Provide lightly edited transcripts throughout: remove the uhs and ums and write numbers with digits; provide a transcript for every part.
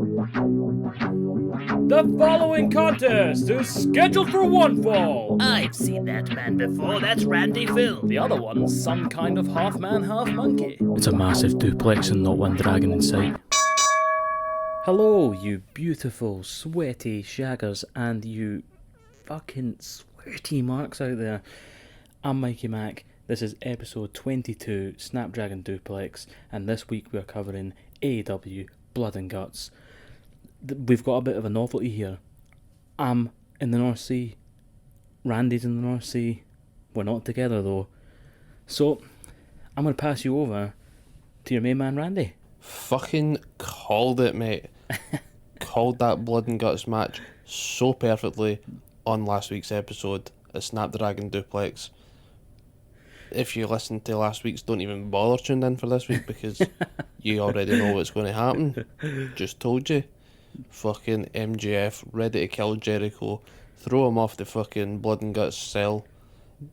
The following contest is scheduled for one fall. I've seen that man before, that's Randy Phil. The other one's some kind of half man, half monkey. It's a massive duplex and not one dragon in sight. Hello, you beautiful, sweaty shaggers and you fucking sweaty marks out there. I'm Mikey Mac. This is episode 22, Snapdragon Duplex, and this week we're covering AEW Blood and Guts. We've got a bit of a novelty here. I'm in the North Sea. Randy's in the North Sea. We're not together though. So, I'm going to pass you over to your main man, Randy. Fucking called it, mate. Called that Blood and Guts match so perfectly on last week's episode of Snapdragon Duplex. If you listened to last week's, don't even bother tuning in for this week because you already know what's going to happen. Just told you. Fucking MJF ready to kill Jericho, throw him off the fucking Blood and Guts cell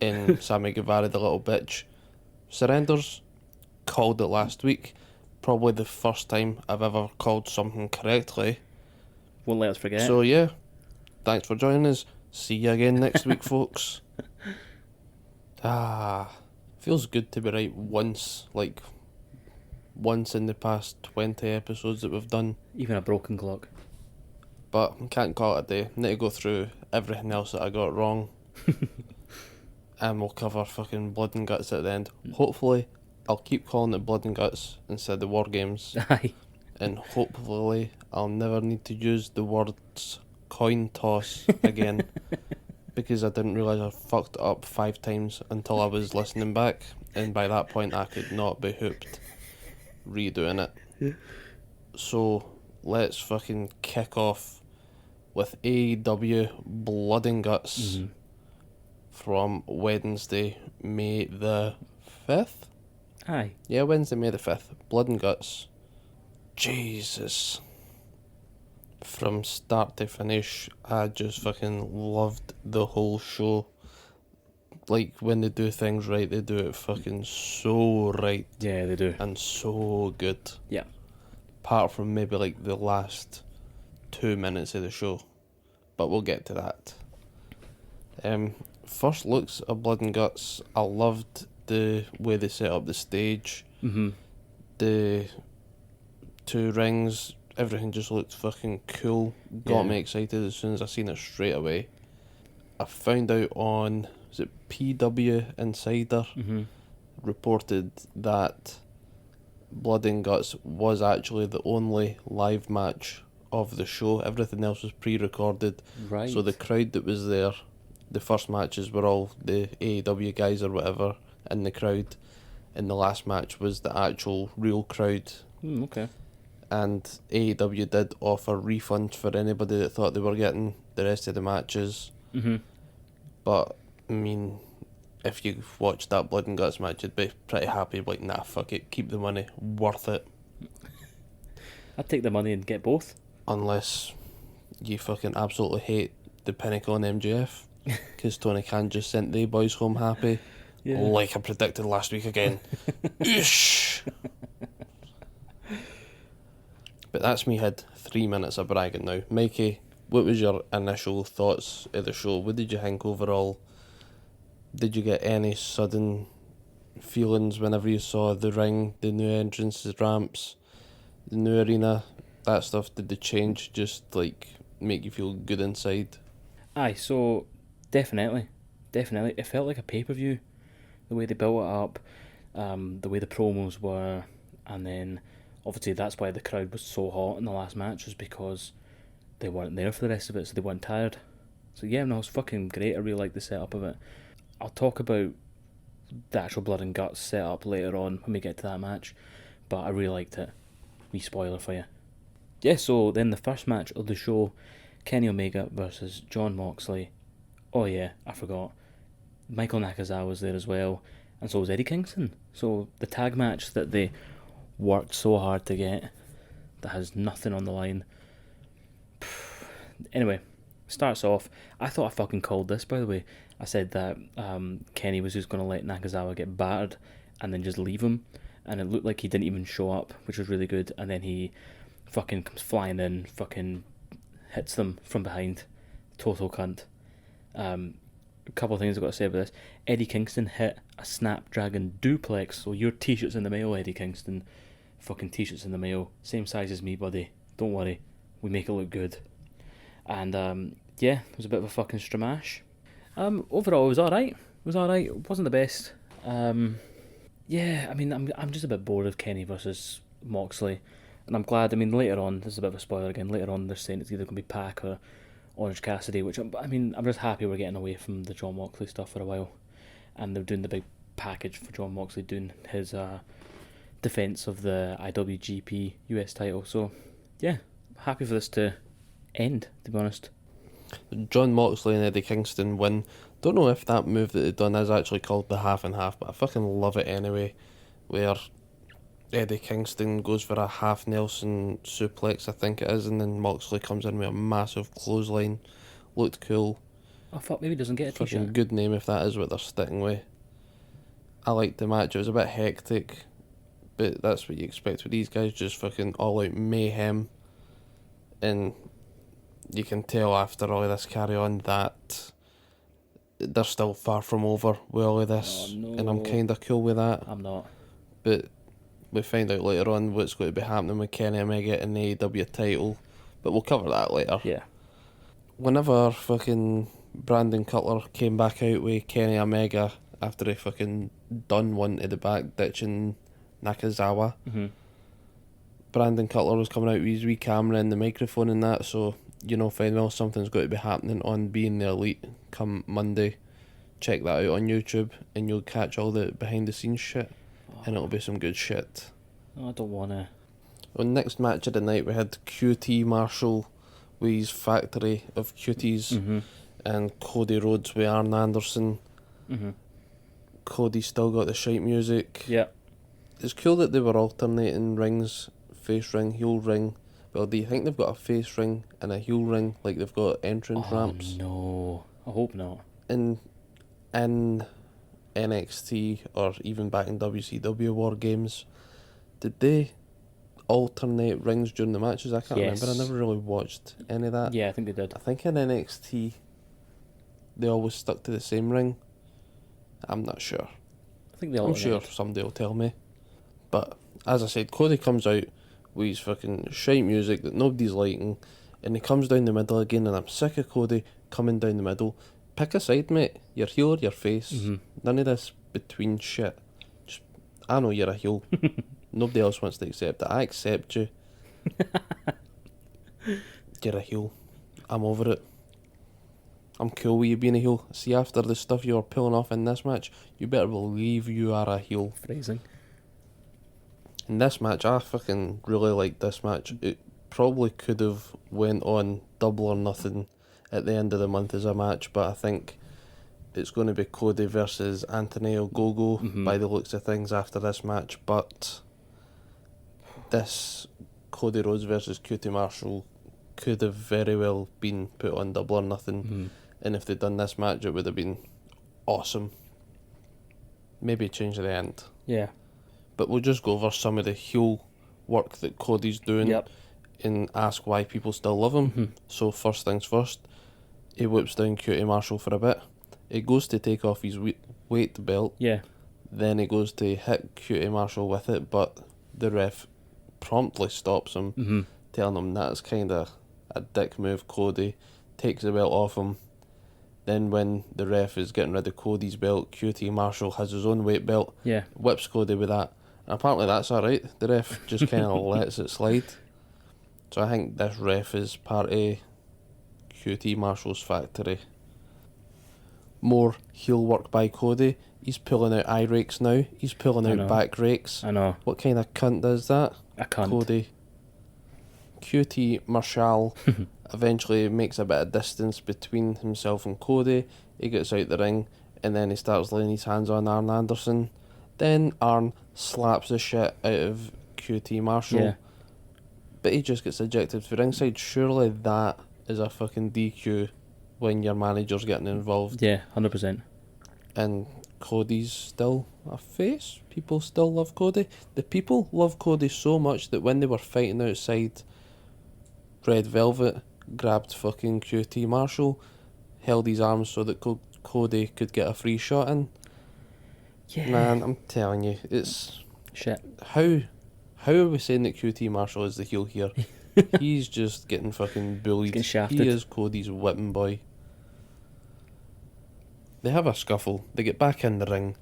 in Sammy Guevara the little bitch. Surrenders. Called it last week. Probably the first time I've ever called something correctly. Won't let us forget. So yeah, thanks for joining us. See you again next week, folks. Feels good to be right once in the past 20 episodes that we've done. Even a broken clock. But I can't call it a day. Need to go through everything else that I got wrong. And we'll cover fucking Blood and Guts at the end. Hopefully, I'll keep calling it Blood and Guts instead of War Games. Aye. And hopefully, I'll never need to use the words coin toss again. Because I didn't realise I fucked it up 5 times until I was listening back. And by that point, I could not be hooped redoing it. So, let's fucking kick off with AEW Blood and Guts from Wednesday, May the 5th? Aye. Yeah, Wednesday, May the 5th. Blood and Guts. Jesus. From start to finish, I just fucking loved the whole show. Like, when they do things right, they do it fucking so right. Yeah, they do. And so good. Yeah. Apart from maybe like the last 2 minutes of the show. But we'll get to that. First looks of Blood and Guts, I loved the way they set up the stage. The 2 rings, everything just looked fucking cool. Got me excited as soon as I seen it straight away. I found out on, was it PW Insider? Reported that Blood and Guts was actually the only live match of the show. Everything else was pre-recorded. Right. So the crowd that was there, the first matches were all the AEW guys or whatever in the crowd. And the last match was the actual real crowd. Okay. And AEW did offer refunds for anybody that thought they were getting the rest of the matches. But, I mean, if you watched that Blood and Guts match, you'd be pretty happy, like, nah, fuck it, keep the money, worth it. I'd take the money and get both. Unless you fucking absolutely hate the Pinnacle and MJF, because Tony Khan just sent the boys home happy, like I predicted last week again. Oosh! But that's me had 3 minutes of bragging now. Mikey, what was your initial thoughts of the show? What did you think overall? Did you get any sudden feelings whenever you saw the ring, the new entrances, ramps, the new arena, that stuff? Did the change just like make you feel good inside? Aye, so definitely. It felt like a pay-per-view. The way they built it up, the way the promos were, and then obviously that's why the crowd was so hot in the last match, was because they weren't there for the rest of it, so they weren't tired. So yeah, no, it was fucking great. I really liked the setup of it. I'll talk about the actual Blood and Guts setup later on when we get to that match, but I really liked it. Wee spoiler for you. Yeah, so then the first match of the show, Kenny Omega versus Jon Moxley. Oh yeah, I forgot. Michael Nakazawa was there as well, and so was Eddie Kingston. So the tag match that they worked so hard to get, that has nothing on the line. Anyway, starts off, I thought I fucking called this, by the way. I said that Kenny was just going to let Nakazawa get battered and then just leave him, and it looked like he didn't even show up, which was really good. And then he fucking comes flying in, fucking hits them from behind. Total cunt. A couple of things I've got to say about this. Eddie Kingston hit a Snapdragon Duplex, so your t-shirt's in the mail, Eddie Kingston. Fucking t-shirt's in the mail. Same size as me, buddy. Don't worry. We make it look good. And, yeah, it was a bit of a fucking stramash. Overall, it was alright. It wasn't the best. Yeah, I mean, I'm just a bit bored of Kenny versus Moxley. And I'm glad, I mean, later on, this is a bit of a spoiler again, later on they're saying it's either going to be Pac or Orange Cassidy, which, I'm just happy we're getting away from the John Moxley stuff for a while. And they're doing the big package for John Moxley doing his defence of the IWGP US title. So, yeah, happy for this to end, to be honest. John Moxley and Eddie Kingston win. Don't know if that move that they've done is actually called the half and half, but I fucking love it anyway, where Eddie Kingston goes for a half Nelson suplex, I think it is, and then Moxley comes in with a massive clothesline. Looked cool. Oh fuck, maybe he doesn't get a Fucking t-shirt. good name if that is what they're sticking with. I liked the match. It was a bit hectic, but that's what you expect with these guys, just fucking all out mayhem. And you can tell after all of this carry on that they're still far from over with all of this. Oh, no. And I'm kind of cool with that. I'm not. But we find out later on what's going to be happening with Kenny Omega and the AEW title, but we'll cover that later. Yeah. Whenever fucking Brandon Cutler came back out with Kenny Omega after he fucking done one to the back, ditching Nakazawa, Brandon Cutler was coming out with his wee camera and the microphone and that, so you know fine well something's got to be happening on Being the Elite come Monday. Check that out on YouTube and you'll catch all the behind the scenes shit. And it'll be some good shit. Oh, I don't want to. On next match of the night, we had QT Marshall with his factory of cuties and Cody Rhodes with Arn Anderson. Cody still got the shite music. Yeah. It's cool that they were alternating rings, face ring, heel ring. Well, do you think they've got a face ring and a heel ring like they've got entrance ramps? No, I hope not. In NXT or even back in WCW War Games, did they alternate rings during the matches? I can't remember. I never really watched any of that. Yeah, I think they did. I think in NXT they always stuck to the same ring. I'm not sure. I think they I'm sure alternated. somebody will tell me. But as I said, Cody comes out with his fucking shite music that nobody's liking, and he comes down the middle again, and I'm sick of Cody coming down the middle. Pick a side, mate. You're heel or your face. None of this between shit. Just, I know you're a heel. Nobody else wants to accept it. I accept you. You're a heel. I'm over it. I'm cool with you being a heel. See, after the stuff you were pulling off in this match, you better believe you are a heel. Phrasing. In this match, I fucking really liked this match. It probably could have went on Double or Nothing at the end of the month as a match, but I think it's going to be Cody versus Anthony Ogogo by the looks of things after this match. But this Cody Rhodes versus QT Marshall could have very well been put on Double or Nothing, and if they'd done this match, it would have been awesome. Maybe change the end. Yeah. But we'll just go over some of the heel work that Cody's doing and ask why people still love him. So first things first, he whips down QT Marshall for a bit. He goes to take off his weight belt. Yeah. Then he goes to hit QT Marshall with it, but the ref promptly stops him, telling him that's kind of a dick move, Cody. Takes the belt off him. Then when the ref is getting rid of Cody's belt, QT Marshall has his own weight belt. Yeah. Whips Cody with that. And apparently that's alright. The ref just kind of lets it slide. So I think this ref is part of QT Marshall's factory. More heel work by Cody. He's pulling out eye rakes now. He's pulling out back rakes. I know. What kind of cunt does that? A cunt. Cody. QT Marshall eventually makes a bit of distance between himself and Cody. He gets out the ring and then he starts laying his hands on Arn Anderson. Then Arn slaps the shit out of QT Marshall. Yeah. But he just gets ejected to ringside. Surely that is a fucking DQ when your manager's getting involved. Yeah, 100%. And Cody's still a face. People still love Cody. The people love Cody so much that when they were fighting outside Red Velvet grabbed fucking QT Marshall, held his arms so that Cody could get a free shot in. Yeah. Man, I'm telling you, it's... Shit. How are we saying that QT Marshall is the heel here? He's just getting fucking bullied. Getting shafted. He is Cody's whipping boy. They have a scuffle. They get back in the ring,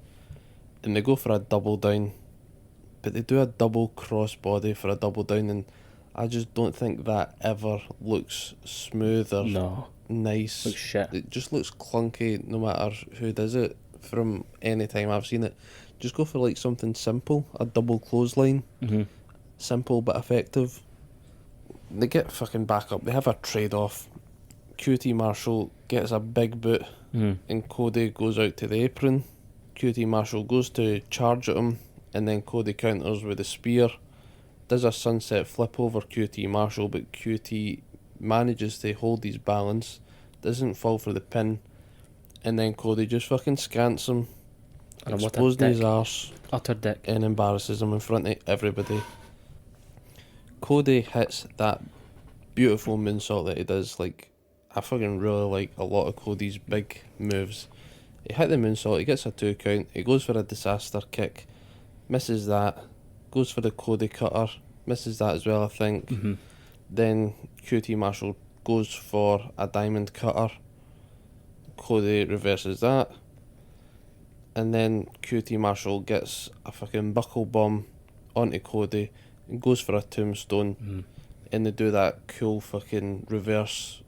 and they go for a double down, but they do a double crossbody for a double down, and I just don't think that ever looks smooth or No. nice. Looks shit. It just looks clunky no matter who does it from any time I've seen it. Just go for like something simple, a double clothesline. Mm-hmm. Simple but effective. They get fucking back up. They have a trade-off. QT Marshall gets a big boot, and Cody goes out to the apron. QT Marshall goes to charge at him, and then Cody counters with a spear. Does a sunset flip over QT Marshall, but QT manages to hold his balance, doesn't fall for the pin, and then Cody just fucking scants him, And what a exposing his dick. arse, Utter dick. and embarrasses him in front of everybody. Cody hits that beautiful moonsault that he does. Like, I fucking really like a lot of Cody's big moves. He hit the moonsault, he gets a 2 count, he goes for a disaster kick, misses that, goes for the Cody cutter, misses that as well, I think. Mm-hmm. Then QT Marshall goes for a diamond cutter, Cody reverses that, and then QT Marshall gets a fucking buckle bomb onto Cody and goes for a tombstone, and they do that cool fucking reverse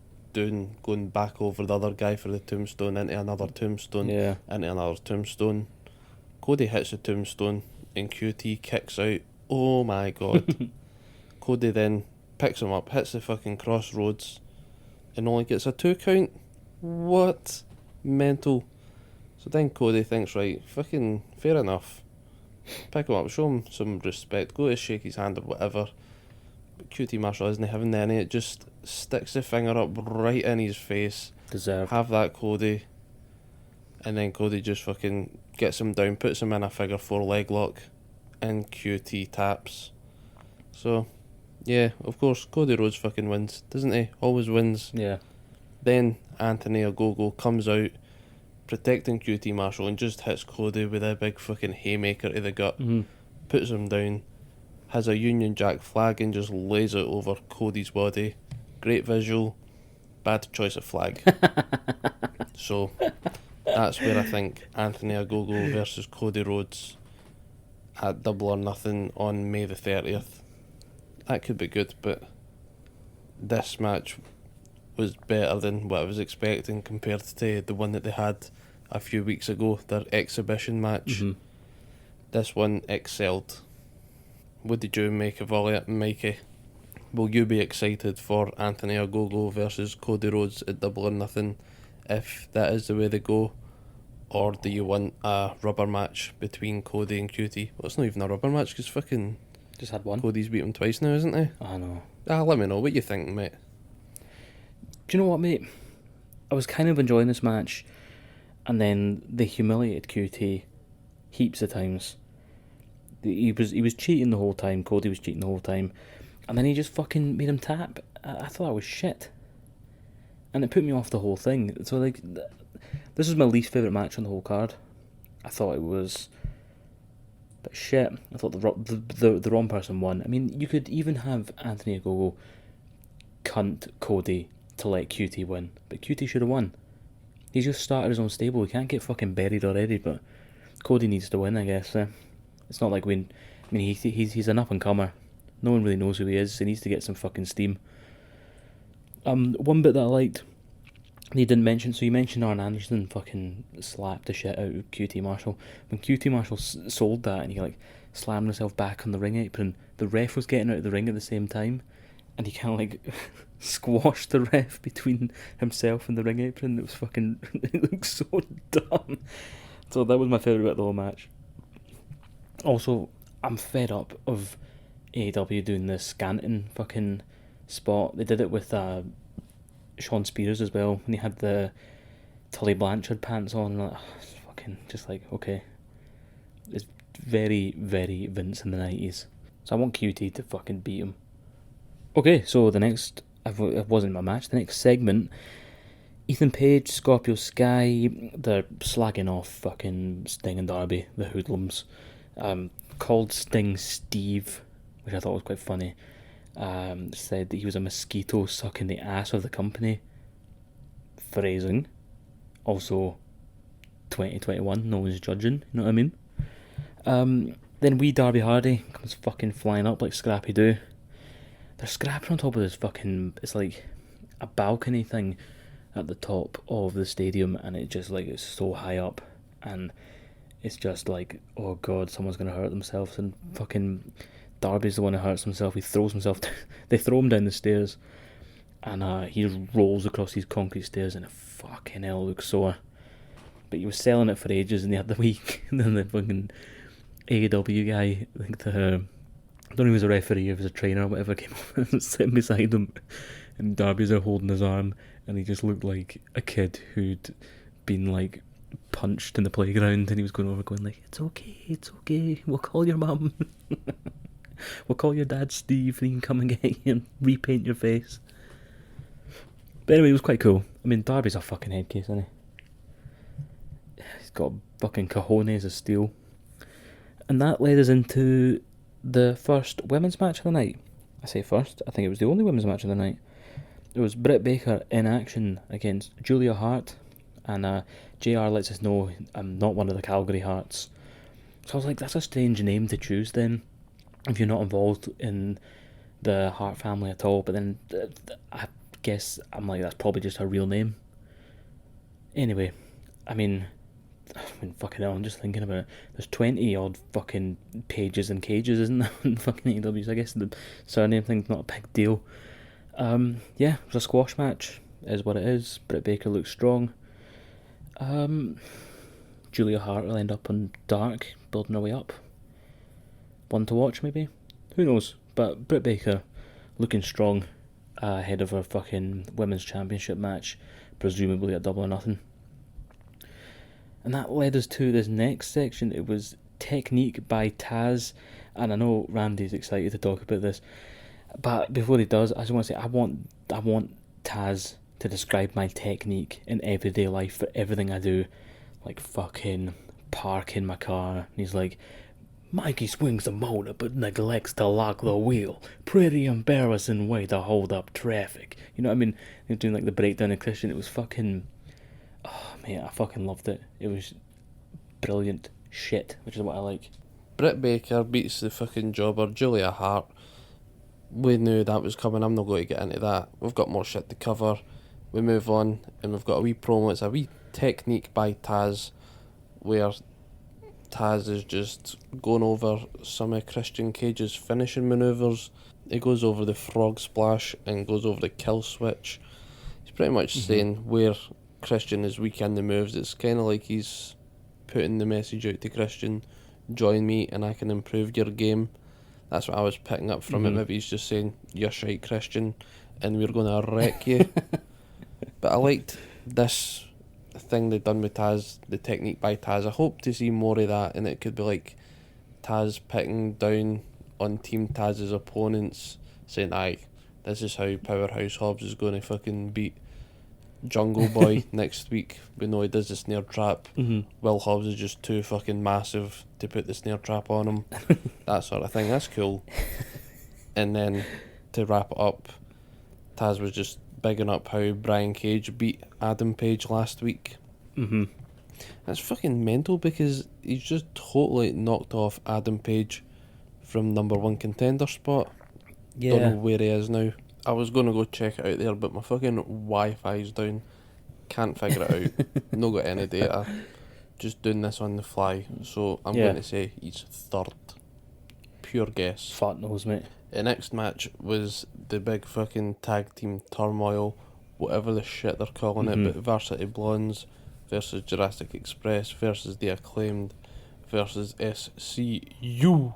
going back over the other guy for the tombstone into another tombstone, Yeah. into another tombstone. Cody hits the tombstone and QT kicks out. Oh my god. Cody then picks him up, hits the fucking crossroads, and only gets a 2 count. What? Mental. So then Cody thinks, right, fucking fair enough. Pick him up, show him some respect, go to shake his hand or whatever. But QT Marshall isn't having any, it just sticks the finger up right in his face. Deserved. Have that, Cody. And then Cody just fucking gets him down, puts him in a figure 4 leg lock, and QT taps. So, yeah, of course, Cody Rhodes fucking wins, doesn't he? Always wins. Yeah. Then Anthony Ogogo comes out, protecting QT Marshall, and just hits Cody with a big fucking haymaker to the gut, puts him down, has a Union Jack flag and just lays it over Cody's body. Great visual, bad choice of flag. So that's where I think Anthony Ogogo versus Cody Rhodes at Double or Nothing on May the 30th. That could be good, but this match was better than what I was expecting compared to the one that they had a few weeks ago, their exhibition match. This one excelled. What did you make of all it, Mikey? Will you be excited for Anthony Ogogo versus Cody Rhodes at Double or Nothing if that is the way they go? Or do you want a rubber match between Cody and QT? Well, it's not even a rubber match because fucking Just had one. Cody's beat him twice now, isn't he? I know. Let me know what you think, mate. Do you know what, mate? I was kind of enjoying this match, and then they humiliated QT heaps of times. He was cheating the whole time. Cody was cheating the whole time, and then he just fucking made him tap. I thought that was shit, and it put me off the whole thing. So like, this was my least favourite match on the whole card. I thought it was a bit shit. I thought the wrong person won. I mean, you could even have Anthony Ogogo cunt Cody to let QT win, but QT should have won. He's just started his own stable. He can't get fucking buried already, but Cody needs to win, I guess. It's not like he's an up and comer. No one really knows who he is. He needs to get some fucking steam. One bit that I liked, he didn't mention. So you mentioned Arn Anderson fucking slapped the shit out of QT Marshall. When QT Marshall sold that and he like slammed himself back on the ring apron, the ref was getting out of the ring at the same time, and he kind of like squashed the ref between himself and the ring apron. It was fucking. It looked so dumb. So that was my favourite bit of the whole match. Also, I'm fed up of AEW doing the Scanton fucking spot. They did it with Sean Spears as well, when he had the Tully Blanchard pants on. Like, it's fucking just like, okay. It's very, very Vince in the 90s. So I want QT to fucking beat him. Okay, so the next it wasn't my match. The next segment, Ethan Page, Scorpio Sky, they're slagging off fucking Sting and Darby, the hoodlums. Called Sting Steve, which I thought was quite funny. Said that he was a mosquito sucking the ass of the company. Phrasing. Also, 2021, no one's judging, you know what I mean? Then wee Darby Hardy comes fucking flying up like Scrappy Doo. They're scrapping on top of this fucking, it's like a balcony thing at the top of the stadium, and it just like, it's so high up, and it's just like, oh god, someone's gonna hurt themselves, and fucking Darby's the one who hurts himself. He throws himself, they throw him down the stairs, and he just rolls across these concrete stairs, and it fucking hell looks sore. But he was selling it for ages in the other week, and then the fucking AEW guy, I think I don't know if he was a referee or if he was a trainer or whatever, came over and sitting beside him, and Darby's there holding his arm, and he just looked like a kid who'd been like punched in the playground, and he was going over going like, it's okay, we'll call your mum. We'll call your dad Steve, and he can come and get you and repaint your face. But anyway, it was quite cool. I mean, Darby's a fucking head case, isn't he? He's got fucking cojones of steel. And that led us into the first women's match of the night. I say first, I think it was the only women's match of the night. It was Britt Baker in action against Julia Hart, and JR lets us know I'm not one of the Calgary Hearts. So I was like, that's a strange name to choose then, if you're not involved in the Hart family at all. But then I guess I'm like, that's probably just her real name. Anyway, I mean, fucking hell, I'm just thinking about it. There's 20 odd fucking pages and cages, isn't there, in fucking AEW? So I guess the surname thing's not a big deal. Yeah, it was a squash match, is what it is. Britt Baker looks strong. Julia Hart will end up on Dark, building her way up. One to watch, maybe? Who knows? But Britt Baker looking strong ahead of her fucking women's championship match, presumably at Double or Nothing. And that led us to this next section. It was Technique by Taz, and I know Randy's excited to talk about this, but before he does, I just want to say I want Taz to describe my technique in everyday life for everything I do, like fucking parking my car, and he's like, Mikey swings the motor but neglects to lock the wheel. Pretty embarrassing way to hold up traffic. You know what I mean? He was doing like the breakdown of Christian. It was fucking, oh man, I fucking loved it. It was brilliant shit, which is what I like. Britt Baker beats the fucking jobber Julia Hart. We knew that was coming. I'm not going to get into that. We've got more shit to cover. We move on, and we've got a wee promo. It's a wee technique by Taz, where Taz is just going over some of Christian Cage's finishing manoeuvres. He goes over the frog splash and goes over the kill switch. He's pretty much saying where Christian is weak in the moves. It's kind of like he's putting the message out to Christian, join me and I can improve your game. That's what I was picking up from it. Maybe he's just saying, you're shite, Christian, and we're going to wreck you. But I liked this thing they done with Taz, the technique by Taz. I hope to see more of that, and it could be like Taz picking down on Team Taz's opponents, saying, aye, this is how Powerhouse Hobbs is going to fucking beat Jungle Boy next week. We know he does the snare trap. Will Hobbs is just too fucking massive to put the snare trap on him. That sort of thing. That's cool. And then to wrap it up, Taz was just bigging up how Brian Cage beat Adam Page last week. That's fucking mental, because he's just totally knocked off Adam Page from #1 contender spot. Don't know where he is now. I was going to go check it out there, but my fucking Wi-Fi's down. Can't figure it out. No got any data. Just doing this on the fly. So I'm going to say he's third. Pure guess. Fat nose, mate. The next match was the big fucking tag team turmoil, whatever the shit they're calling it, but Varsity Blondes versus Jurassic Express versus The Acclaimed versus SCU,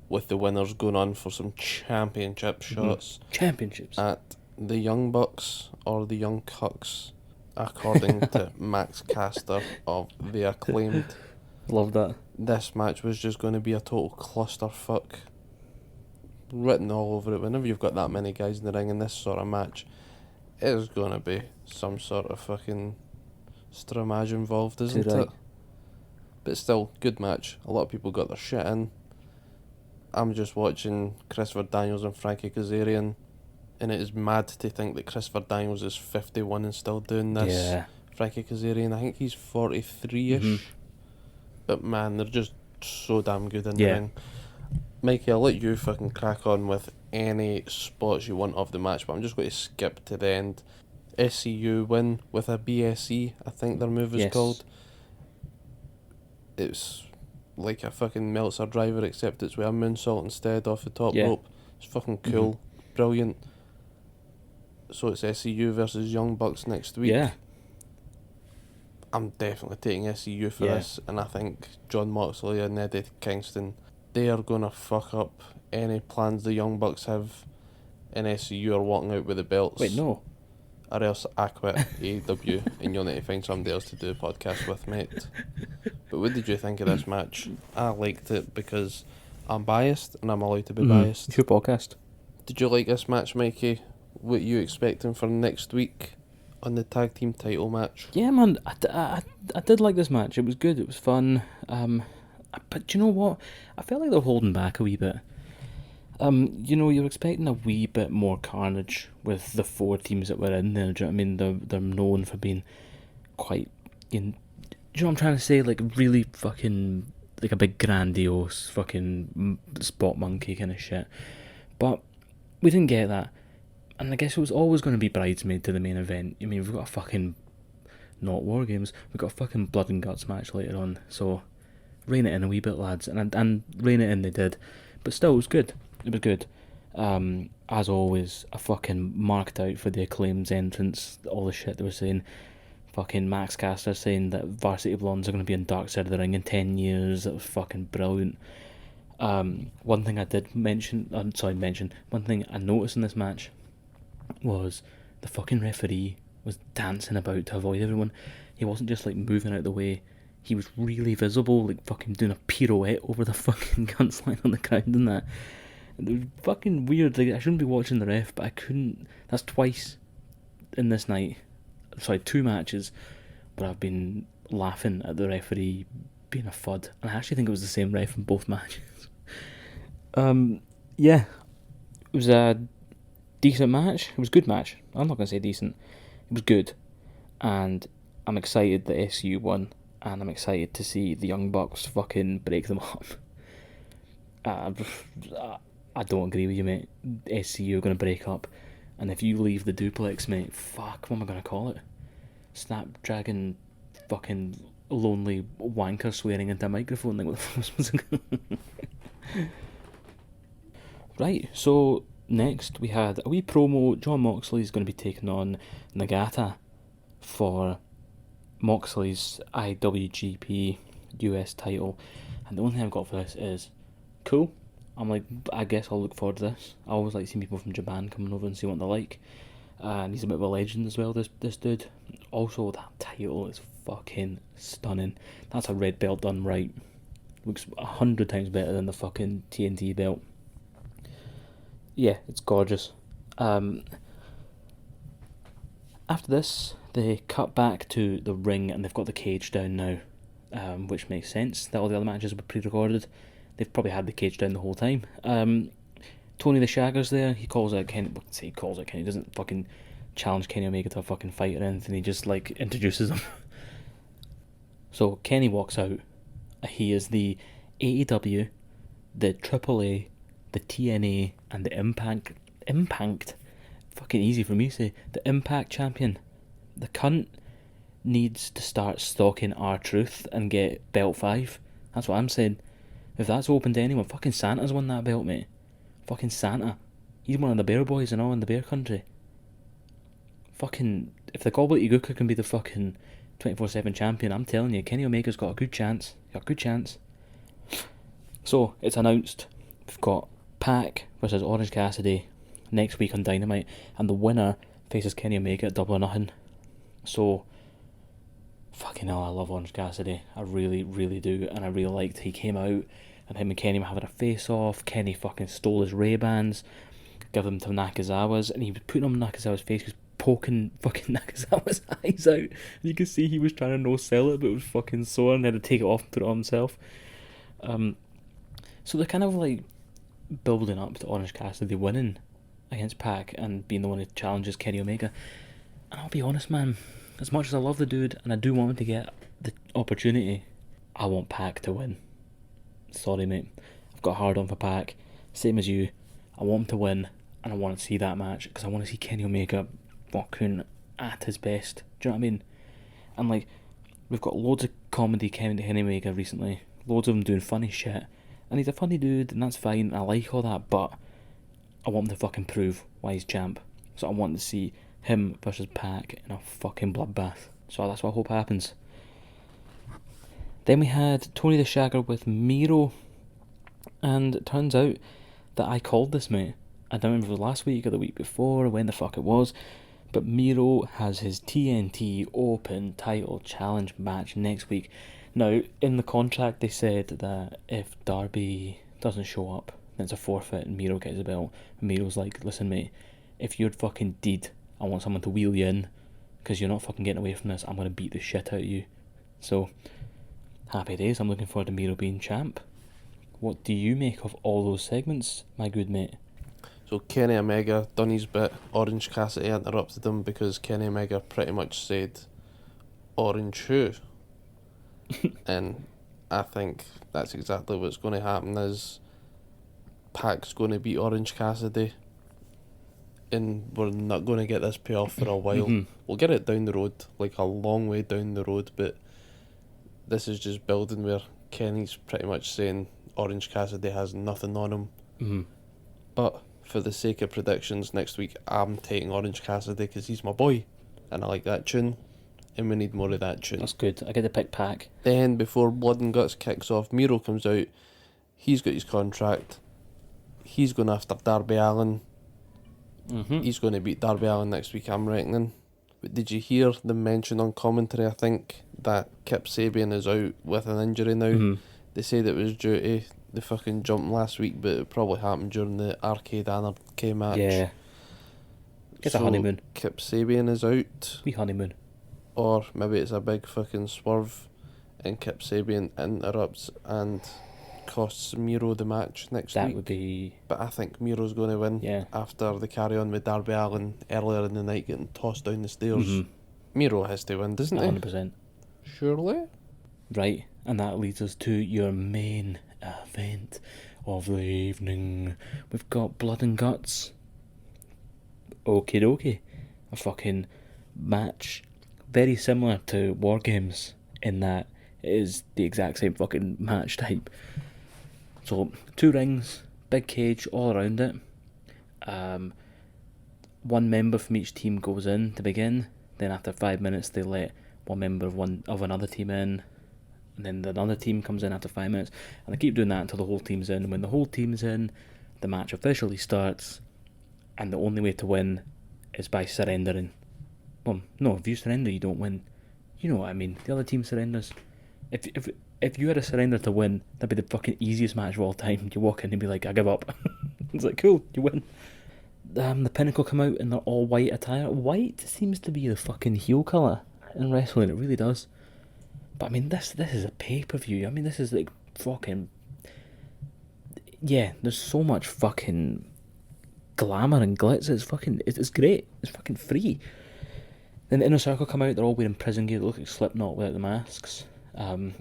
with the winners going on for some championship shots. Championships. At the Young Bucks, or the Young Cucks, according to Max Caster of The Acclaimed. Love that. This match was just going to be a total clusterfuck. written all over it. Whenever you've got that many guys in the ring in this sort of match, it's going to be some sort of fucking stramage involved, isn't Too right. it? But still, good match. A lot of people got their shit in. I'm just watching Christopher Daniels and Frankie Kazarian, and it is mad to think that Christopher Daniels is 51 and still doing this. Yeah. Frankie Kazarian, I think he's 43-ish. But man, they're just so damn good in the ring. Mikey, I'll let you fucking crack on with any spots you want of the match, but I'm just going to skip to the end. SCU win with a BSE, I think their move is called. It's like a fucking Meltzer driver, except it's with a moonsault instead off the top rope. It's fucking cool. Brilliant. So it's SCU versus Young Bucks next week. Yeah. I'm definitely taking SCU for this, and I think John Moxley and Eddie Kingston, they are going to fuck up any plans the Young Bucks have, and SCU are walking out with the belts. Wait, no. Or else I quit AEW and you'll need to find somebody else to do a podcast with, mate. But what did you think of this match? I liked it because I'm biased and I'm allowed to be biased. It's your podcast. Did you like this match, Mikey? What you expecting for next week on the tag team title match? Yeah, man, I did like this match. It was good. It was fun. But you know what? I felt like they're holding back a wee bit. You're expecting a wee bit more carnage with the 4 teams that were in there. Do you know what I mean? They're known for being quite, do you know what I'm trying to say? Like really fucking, like a big grandiose fucking spot monkey kind of shit. But we didn't get that. And I guess it was always going to be bridesmaid to the main event. I mean, we've got a fucking, not War Games, we've got a fucking blood and guts match later on. So, rein it in a wee bit, lads. And rein it in they did. But still, it was good. It was good. As always, I fucking marked out for the Acclaim's entrance, all the shit they were saying. Fucking Max Caster saying that Varsity Blondes are going to be in Dark Side of the Ring in 10 years. That was fucking brilliant. One thing I did mention, one thing I noticed in this match was the fucking referee was dancing about to avoid everyone. He wasn't just like moving out of the way. He was really visible, like fucking doing a pirouette over the fucking guns line on the ground and that. It was fucking weird. Like, I shouldn't be watching the ref, but I couldn't. That's twice in this night. Sorry, 2 matches where I've been laughing at the referee being a fud. And I actually think it was the same ref in both matches. Yeah. It was a decent match. It was a good match. I'm not going to say decent. It was good. And I'm excited that SU won. And I'm excited to see the Young Bucks fucking break them up. I don't agree with you, mate. SCU are going to break up. And if you leave the duplex, mate, fuck, what am I going to call it? Snapdragon fucking lonely wanker swearing into a microphone. Like, what the fuck was it? Right, so next we had a wee promo. John Moxley's going to be taking on Nagata for Moxley's IWGP US title. And the only thing I've got for this is, cool. I'm like, I guess I'll look forward to this. I always like seeing people from Japan coming over and see what they're like. And he's a bit of a legend as well, this dude. Also, that title is fucking stunning. That's a red belt done right. Looks 100 times better than the fucking TNT belt. Yeah, it's gorgeous. After this, they cut back to the ring and they've got the cage down now, which makes sense that all the other matches were pre-recorded. They've probably had the cage down the whole time. Tony the Shagger's there. He calls out Kenny. Well, say he calls out Kenny. He doesn't fucking challenge Kenny Omega to a fucking fight or anything. He just like introduces him. So Kenny walks out. He is the AEW, the AAA, the TNA, and the Impact. Fucking easy for me to say. The Impact champion. The cunt needs to start stalking R-Truth and get belt 5. That's what I'm saying. If that's open to anyone, fucking Santa's won that belt, mate. Fucking Santa. He's one of the Bear Boys and all in the Bear Country. Fucking, if the Gobbledygooker can be the fucking 24/7 champion, I'm telling you, Kenny Omega's got a good chance. So, it's announced. We've got Pac versus Orange Cassidy next week on Dynamite, and the winner faces Kenny Omega at Double or Nothing. So, fucking hell, I love Orange Cassidy. I really, really do, and I really liked he came out and him and Kenny were having a face-off. Kenny fucking stole his Ray-Bans, gave them to Nakazawa's, and he was putting them on Nakazawa's face, he was poking fucking Nakazawa's eyes out. You could see he was trying to no-sell it, but it was fucking sore, and he had to take it off and put it on himself. So they're kind of like building up to Orange Cassidy winning against Pac and being the one who challenges Kenny Omega. And I'll be honest, man, as much as I love the dude and I do want him to get the opportunity, I want Pac to win. Sorry, mate. I've got a hard on for Pac. Same as you. I want him to win, and I want to see that match because I want to see Kenny Omega fucking at his best. Do you know what I mean? And like, we've got loads of comedy Kenny Omega recently. Loads of them doing funny shit. And he's a funny dude, and that's fine. I like all that, but I want him to fucking prove why he's champ. So I want to see him versus Pac in a fucking bloodbath. So that's what I hope happens. Then we had Tony the Shagger with Miro. And it turns out that I called this, mate. I don't remember if it was last week or the week before, or when the fuck it was. But Miro has his TNT Open title challenge match next week. Now, in the contract they said that if Darby doesn't show up, then it's a forfeit and Miro gets the belt. And Miro's like, listen mate, if you're fucking deed, I want someone to wheel you in, because you're not fucking getting away from this, I'm going to beat the shit out of you. So, happy days, I'm looking forward to Miro being champ. What do you make of all those segments, my good mate? So Kenny Omega done his bit. Orange Cassidy interrupted him because Kenny Omega pretty much said, Orange who? And I think that's exactly what's going to happen is Pac's going to beat Orange Cassidy, and we're not going to get this payoff for a while. Mm-hmm. We'll get it down the road, like a long way down the road, but this is just building where Kenny's pretty much saying Orange Cassidy has nothing on him. Mm-hmm. But for the sake of predictions, next week I'm taking Orange Cassidy because he's my boy and I like that tune, and we need more of that tune. That's good. I get to pick Pac. Then before Blood and Guts kicks off, Miro comes out. He's got his contract. He's going after Darby Allin. Mm-hmm. He's going to beat Darby Allin next week, I'm reckoning. But did you hear the mention on commentary, I think, that Kip Sabian is out with an injury now? Mm-hmm. They said it was due to the fucking jump last week, but it probably happened during the Arcade Anarchy match. Yeah. It's a honeymoon. Kip Sabian is out. We honeymoon. Or maybe it's a big fucking swerve and Kip Sabian interrupts and costs Miro the match next week. That would be... But I think Miro's going to win after the carry on with Darby Allin earlier in the night getting tossed down the stairs. Mm-hmm. Miro has to win, doesn't he? 100%. Surely? Right, and that leads us to your main event of the evening. We've got Blood and Guts. Okie dokie. A fucking match very similar to War Games in that it is the exact same fucking match type. So, 2 rings, big cage all around it. One member from each team goes in to begin. Then after 5 minutes they let one member of another team in. And then another team comes in after 5 minutes. And they keep doing that until the whole team's in. And when the whole team's in, the match officially starts. And the only way to win is by surrendering. Well, no, if you surrender, you don't win. You know what I mean. The other team surrenders. If you had a surrender to win, that'd be the fucking easiest match of all time. You walk in and be like, I give up. It's like, cool, you win. The Pinnacle come out in their all white attire. White seems to be the fucking heel colour in wrestling. It really does. But I mean, this is a pay-per-view. I mean, this is like fucking... Yeah, there's so much fucking glamour and glitz. It's great. It's fucking free. Then the Inner Circle come out. They're all wearing prison gear. They look like Slipknot without the masks.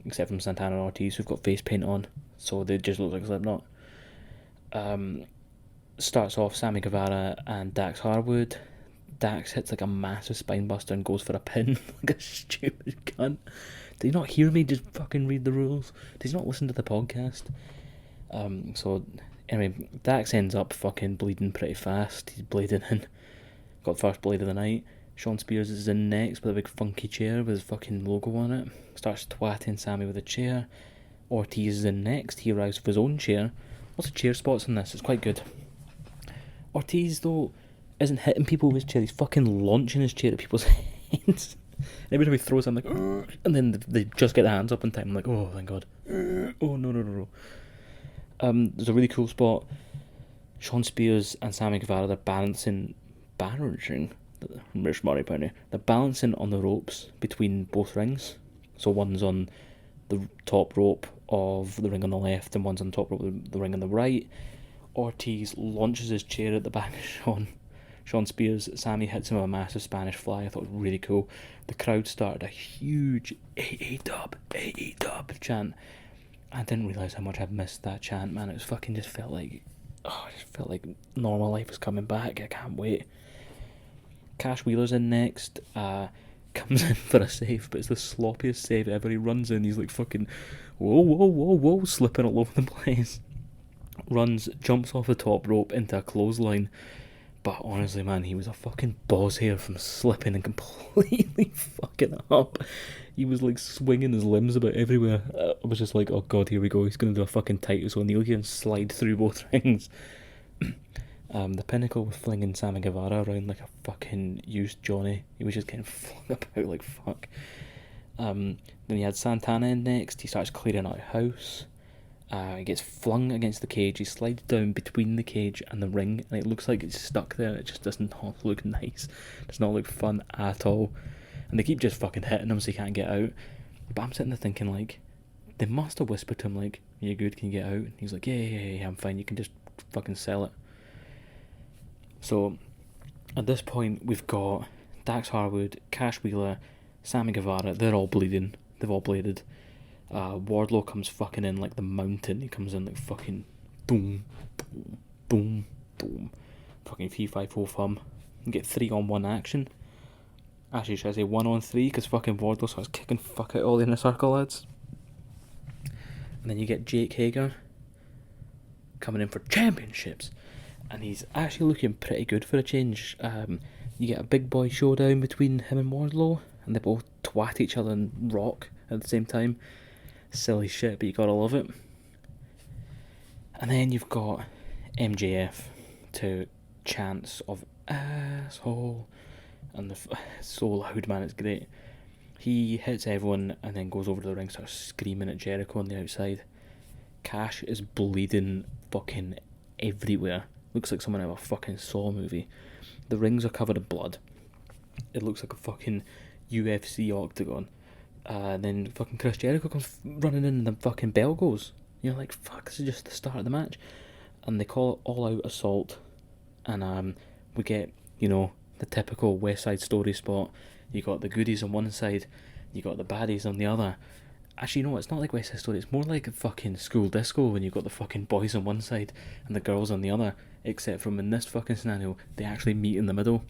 Except from Santana and Ortiz, who've got face paint on. So they just look like Slipknot. Starts off Sammy Guevara and Dax Harwood. Dax hits like a massive spine buster and goes for a pin like a stupid cunt. Did he not hear me just fucking read the rules? Did he not listen to the podcast? So anyway, Dax ends up fucking bleeding pretty fast. He's bleeding in. Got the first blade of the night. Sean Spears is in next with a big funky chair with his fucking logo on it. Starts twatting Sammy with a chair. Ortiz is in next. He arrives with his own chair. Lots of chair spots in this. It's quite good. Ortiz, though, isn't hitting people with his chair. He's fucking launching his chair at people's heads. Every time he throws, I'm like, and then they just get their hands up in time. I'm like, oh, thank God. Oh, no. There's a really cool spot. Sean Spears and Sammy Guevara, they're balancing on the ropes between both rings. So one's on the top rope of the ring on the left and one's on top rope of the ring on the right. Ortiz launches his chair at the back of Sean Spears. Sammy hits him with a massive Spanish fly. I thought it was really cool. The crowd started a huge AEW chant. I didn't realise how much I'd missed that chant, man. It was fucking just felt like normal life was coming back. I can't wait. Cash Wheeler's in next. Comes in for a save, but it's the sloppiest save ever. He runs in, he's like fucking whoa, slipping all over the place. Runs, jumps off the top rope into a clothesline. But honestly, man, he was a fucking boss here from slipping and completely fucking it up. He was like swinging his limbs about everywhere. I was just like, oh god, here we go. He's going to do a fucking Titus O'Neil here and slide through both rings. The Pinnacle was flinging Sammy Guevara around like a fucking used Johnny. He was just getting flung about like fuck. Then you had Santana in next. He starts clearing out a house. He gets flung against the cage. He slides down between the cage and the ring, and it looks like it's stuck there. It just does not look nice. It does not look fun at all. And they keep just fucking hitting him so he can't get out. But I'm sitting there thinking, like, they must have whispered to him, like, "You good? Can you get out?" And he's like, yeah, I'm fine. You can just fucking sell it. So at this point, we've got Dax Harwood, Cash Wheeler, Sammy Guevara. They're all bleeding. They've all bladed. Wardlow comes fucking in like the mountain. He comes in like fucking boom, boom, boom, boom. Fucking 3-5-4 thumb. You get 3-on-1 action. Actually, should I say 1-on-3? Because fucking Wardlow starts kicking fuck out all the inner circle lads. And then you get Jake Hager coming in for championships. And he's actually looking pretty good for a change. You get a big boy showdown between him and Wardlow. And they both twat each other and rock at the same time. Silly shit, but you gotta love it. And then you've got MJF to chants of asshole, and it's so loud, man, it's great. He hits everyone and then goes over to the ring, starts screaming at Jericho on the outside. Cash is bleeding fucking everywhere. Looks like someone out of a fucking Saw movie. The rings are covered in blood. It looks like a fucking UFC octagon. Then fucking Chris Jericho comes running in and the fucking bell goes. You're like, fuck, this is just the start of the match. And they call it all out assault. And we get, the typical West Side Story spot. You got the goodies on one side, you got the baddies on the other. Actually, it's not like West Side Story, it's more like a fucking school disco when you got the fucking boys on one side and the girls on the other. Except from in this fucking scenario, they actually meet in the middle.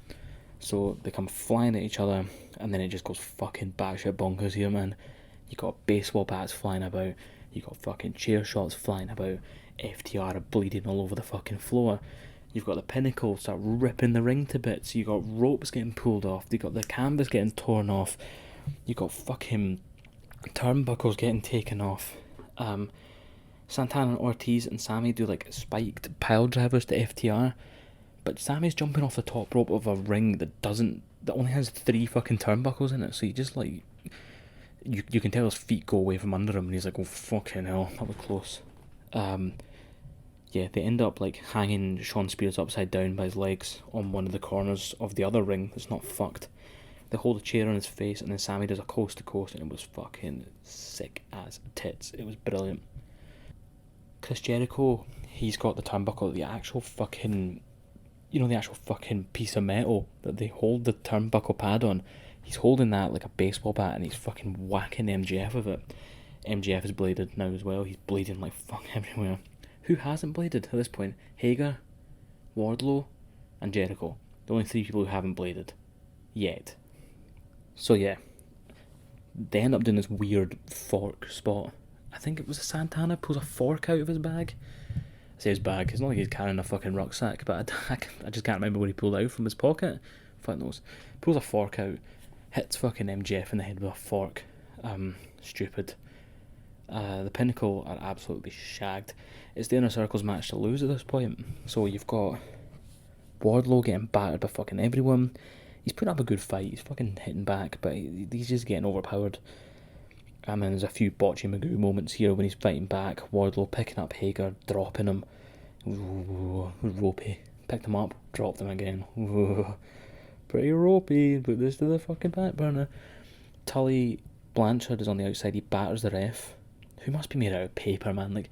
So they come flying at each other, and then it just goes fucking batshit bonkers here, man. You got baseball bats flying about, you got fucking chair shots flying about, FTR bleeding all over the fucking floor. You've got the Pinnacle start ripping the ring to bits. You got ropes getting pulled off. You got the canvas getting torn off. You got fucking turnbuckles getting taken off. Santana and Ortiz and Sammy do like spiked pile drivers to FTR. But Sammy's jumping off the top rope of a ring that only has 3 fucking turnbuckles in it. So you just like, you can tell his feet go away from under him, and he's like, oh fucking hell, that was close. They end up like hanging Sean Spears upside down by his legs on one of the corners of the other ring that's not fucked. They hold a chair on his face, and then Sammy does a coast to coast, and it was fucking sick as tits. It was brilliant. Chris Jericho, he's got the turnbuckle, the actual fucking piece of metal that they hold the turnbuckle pad on. He's holding that like a baseball bat, and he's fucking whacking MJF with it. MJF is bladed now as well. He's bleeding like fuck everywhere. Who hasn't bladed at this point? Hager, Wardlow, and Jericho. The only 3 people who haven't bladed. Yet. So yeah. They end up doing this weird fork spot. I think it was Santana pulls a fork out of his bag. I say his bag, it's not like he's carrying a fucking rucksack, but I just can't remember what he pulled out from his pocket. Fuck knows. Pulls a fork out, hits fucking MJF in the head with a fork. Stupid. The Pinnacle are absolutely shagged. It's the Inner Circle's match to lose at this point. So you've got Wardlow getting battered by fucking everyone. He's putting up a good fight. He's fucking hitting back, but he's just getting overpowered. I mean, there's a few Bocce Magoo moments here when he's fighting back. Wardlow picking up Hager, dropping him. Ooh, ropey. Picked him up, dropped him again. Ooh, pretty ropey. Put this to the fucking back burner. Tully Blanchard is on the outside. He batters the ref, who must be made out of paper, man. Like,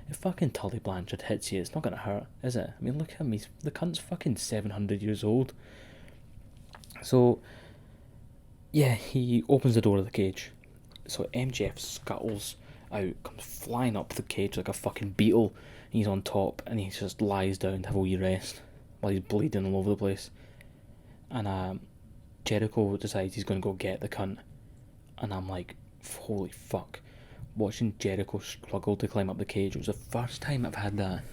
if fucking Tully Blanchard hits you, it's not gonna hurt, is it? I mean, look at him. The cunt's fucking 700 years old. So, yeah, he opens the door of the cage. So MJF scuttles out, comes flying up the cage like a fucking beetle. He's on top, and he just lies down to have a wee rest while he's bleeding all over the place. And Jericho decides he's going to go get the cunt. And I'm like, holy fuck. Watching Jericho struggle to climb up the cage, it was the first time I've had that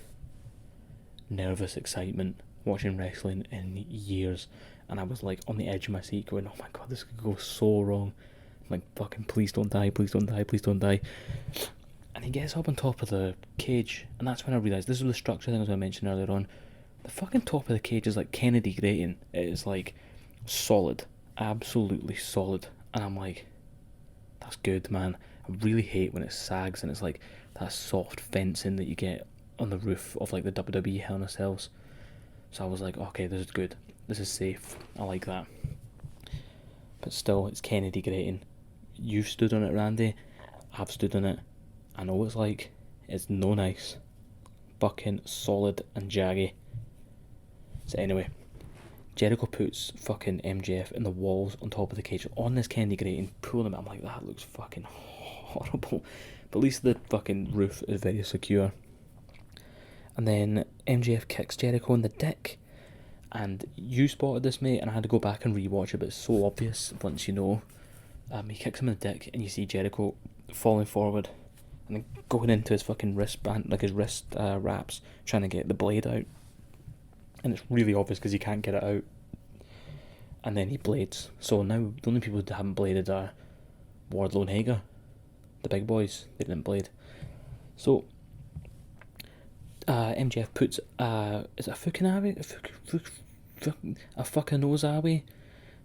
nervous excitement watching wrestling in years. And I was like on the edge of my seat going, oh my god, this could go so wrong. I'm like, fucking please don't die, please don't die, please don't die. And he gets up on top of the cage, and that's when I realised, this is the structure thing I was going to mention earlier on. The fucking top of the cage is like Kennedy grating. It is like solid, absolutely solid. And I'm like, that's good, man. I really hate when it sags and it's like that soft fencing that you get on the roof of like the WWE Hell in a Cells. So I was like, okay, this is good. This is safe. I like that. But still, it's Kennedy grating. You've stood on it, Randy. I've stood on it. I know what it's like. It's no nice. Fucking solid and jaggy. So anyway, Jericho puts fucking MJF in the walls on top of the cage on this Kennedy grating, pulling him. I'm like, that looks fucking horrible. But at least the fucking roof is very secure. And then MJF kicks Jericho in the dick. And you spotted this, mate, and I had to go back and rewatch it, but it's so obvious once you know. He kicks him in the dick, and you see Jericho falling forward and then going into his fucking wristband, like his wrist wraps, trying to get the blade out. And it's really obvious because he can't get it out. And then he blades. So now the only people who haven't bladed are Wardlow and Hager. The big boys, they didn't blade. So MJF puts is it a Fukunabe? A fucking nose awe?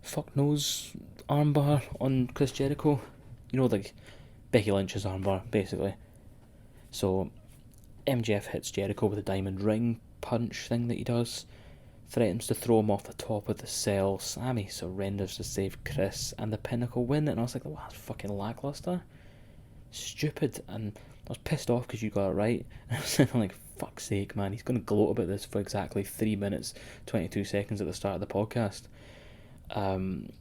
Fuck nose armbar on Chris Jericho. You know, like Becky Lynch's armbar, basically. So MJF hits Jericho with a diamond ring punch thing that he does. Threatens to throw him off the top of the cell. Sammy surrenders to save Chris, and the Pinnacle win. And I was like, wow, that's fucking lackluster. Stupid. And I was pissed off because you got it right. And I was sitting like, fuck's sake, man, he's going to gloat about this for exactly 3 minutes 22 seconds at the start of the podcast. And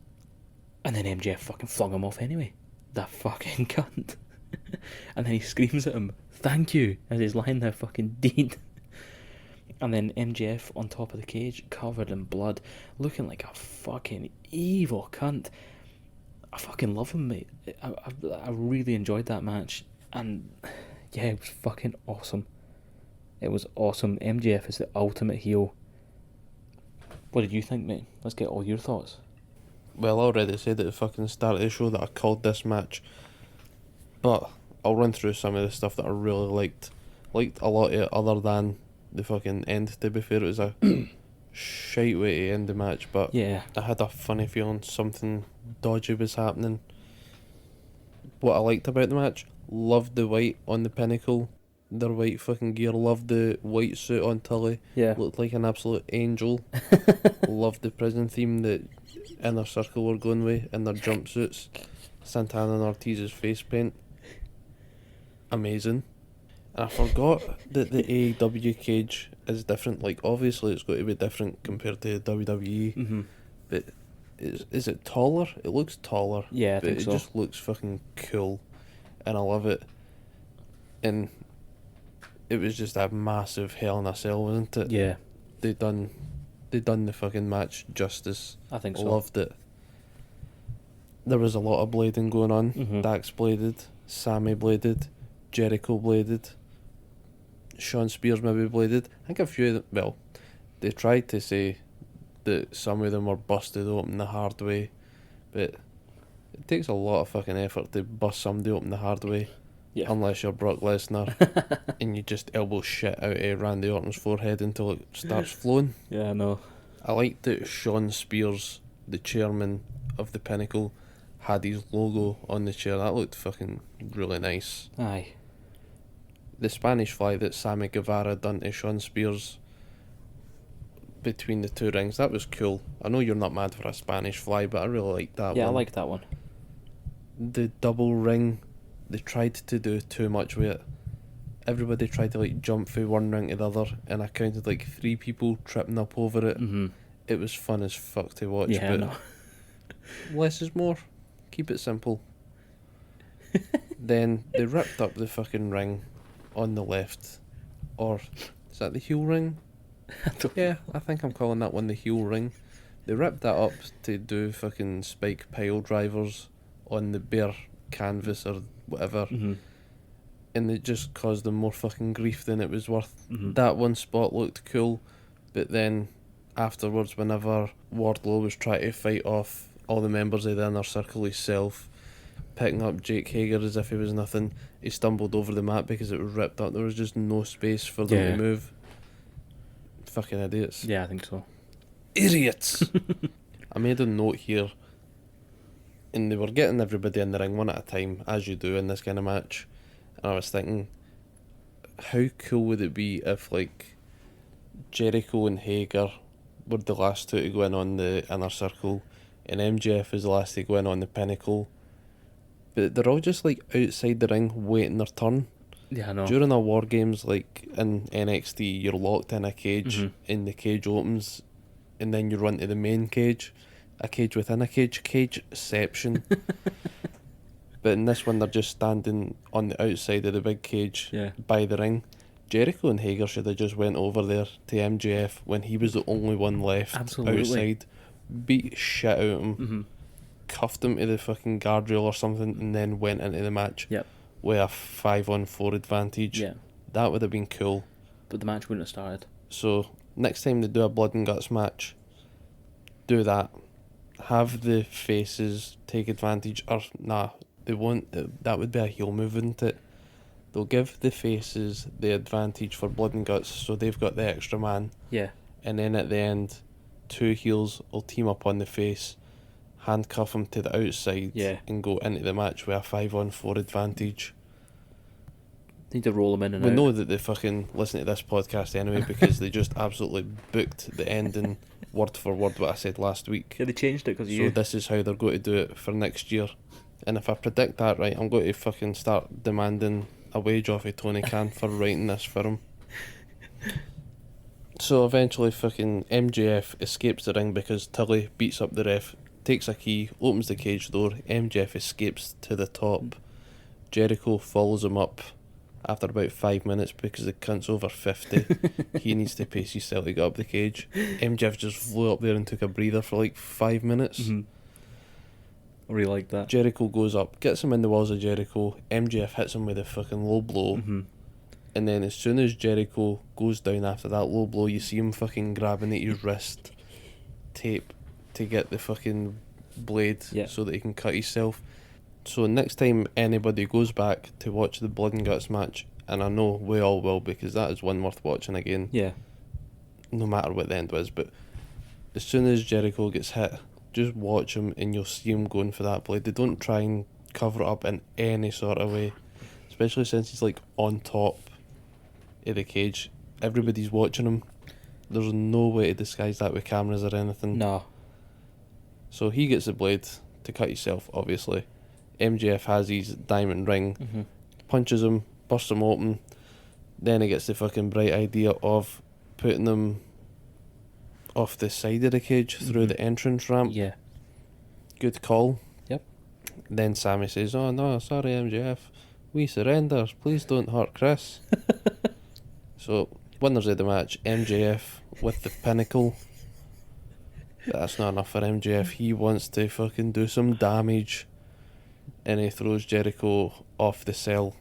then MJF fucking flung him off anyway. That fucking cunt. And then he screams at him, thank you, as he's lying there fucking dead. And then MJF on top of the cage, covered in blood, looking like a fucking evil cunt. I fucking love him, mate. I really enjoyed that match. And yeah, it was fucking awesome. It was awesome. MJF is the ultimate heel. What did you think, mate? Let's get all your thoughts. Well, I already said at the fucking start of the show that I called this match, but I'll run through some of the stuff that I really liked. Liked a lot of it other than the fucking end, to be fair. It was a shite way to end the match, but Yeah. I had a funny feeling something dodgy was happening. What I liked about the match, loved the white on the Pinnacle, their white fucking gear, loved the white suit on Tully, Yeah. looked like an absolute angel. Loved the prison theme that Inner Circle were going with in their jumpsuits. Santana and Ortiz's face paint, amazing. And I forgot that the AEW cage is different. Like, obviously it's got to be different compared to WWE, Mm-hmm. but is it taller? It looks taller. Yeah, I but think it so. just looks fucking cool, and I love it. And it was just a massive Hell in a Cell, wasn't it? Yeah, They done the fucking match justice. I think so. Loved it. There was a lot of blading going on. Mhm. Dax bladed, Sammy bladed, Jericho bladed, Sean Spears maybe bladed. I think a few of them, well, they tried to say that some of them were busted open the hard way, but it takes a lot of fucking effort to bust somebody open the hard way. Yeah. Unless you're Brock Lesnar and you just elbow shit out of Randy Orton's forehead until it starts flowing. Yeah, I know. I liked that Sean Spears, the chairman of the Pinnacle, had his logo on the chair. That looked fucking really nice. Aye. The Spanish fly that Sammy Guevara done to Sean Spears between the two rings, that was cool. I know you're not mad for a Spanish fly, but I really liked that one. Yeah, I like that one. The double ring, they tried to do too much with it. Everybody tried to like jump from one ring to the other, and I counted like 3 people tripping up over it. Mm-hmm. It was fun as fuck to watch, Yeah, I but know. less is more. Keep it simple. Then they ripped up the fucking ring on the left. Or, is that the heel ring? Yeah, I think I'm calling that one the heel ring. They ripped that up to do fucking spike pile drivers on the bare canvas or whatever. Mm-hmm. And it just caused them more fucking grief than it was worth. Mm-hmm. That one spot looked cool, but then afterwards, whenever Wardlow was trying to fight off all the members of the inner circle himself, picking up Jake Hager as if he was nothing, he stumbled over the mat because it was ripped up. There was just no space for them to move. Fucking idiots. Yeah, I think so. Idiots! I made a note here, and they were getting everybody in the ring one at a time, as you do in this kind of match. And I was thinking, how cool would it be if, like, Jericho and Hager were the last 2 to go in on the inner circle, and MJF is the last to go in on the pinnacle, but they're all just, like, outside the ring waiting their turn. Yeah, I know. During a War Games, like, in NXT, you're locked in a cage, and the cage opens, and then you run to the main cage, a cage within a cage, cageception. But in this one, they're just standing on the outside of the big cage by the ring. Jericho and Hager should have just went over there to MJF when he was the only one left outside, beat shit out of him, cuffed him to the fucking guardrail or something, and then went into the match with a 5-on-4 advantage. Yeah. That would have been cool. But the match wouldn't have started. So, next time they do a blood and guts match, do that. Have the faces take advantage, or nah, they won't. That would be a heel move, wouldn't it? They'll give the faces the advantage for blood and guts, so they've got the extra man. Yeah. And then at the end, 2 heels will team up on the face, handcuff him to the outside, and go into the match with a 5-on-4 advantage. Need to roll them in and We out. know that they fucking listen to this podcast anyway because they just absolutely booked the ending word for word what I said last week. Yeah, they changed it because of So you. this is how they're going to do it for next year. And if I predict that right, I'm going to fucking start demanding a wage off of Tony Khan for writing this for him. So eventually fucking MJF escapes the ring because Tully beats up the ref, takes a key, opens the cage door, MJF escapes to the top. Jericho follows him up after about 5 minutes because the cunt's over 50. He needs to pace himself to get up the cage. MJF just flew up there and took a breather for like 5 minutes. I really like that. Jericho goes up, gets him in the walls of Jericho. MJF hits him with a fucking low blow. And then as soon as Jericho goes down after that low blow, you see him fucking grabbing at his wrist tape to get the fucking blade so that he can cut himself. So next time anybody goes back to watch the Blood and Guts match, and I know we all will because that is one worth watching again. Yeah. No matter what the end was, but as soon as Jericho gets hit, just watch him and you'll see him going for that blade. They don't try and cover it up in any sort of way, especially since he's like on top of the cage. Everybody's watching him. There's no way to disguise that with cameras or anything. No. So he gets the blade to cut himself, obviously. MJF has his diamond ring, punches him, bursts him open. Then he gets the fucking bright idea of putting him off the side of the cage through the entrance ramp. Yeah. Good call. Yep. Then Sammy says, "Oh no, sorry MJF, we surrender. Please don't hurt Chris." So winners of the match, MJF with the pinnacle. But that's not enough for MJF. He wants to fucking do some damage, and he throws Jericho off the cell.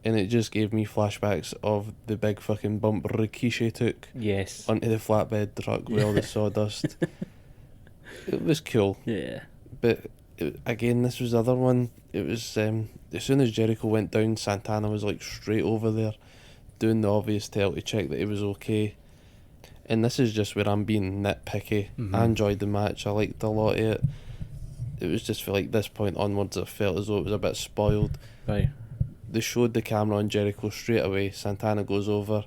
And it just gave me flashbacks of the big fucking bump Rikishi took onto the flatbed truck with all the sawdust. It was cool. Yeah. But again, this was the other one. It was as soon as Jericho went down, Santana was like straight over there doing the obvious tell to check that he was okay. And this is just where I'm being nitpicky. I enjoyed the match. I liked a lot of it. it was just for like this point onwards, I felt as though it was a bit spoiled. Right. They showed the camera on Jericho straight away. Santana goes over.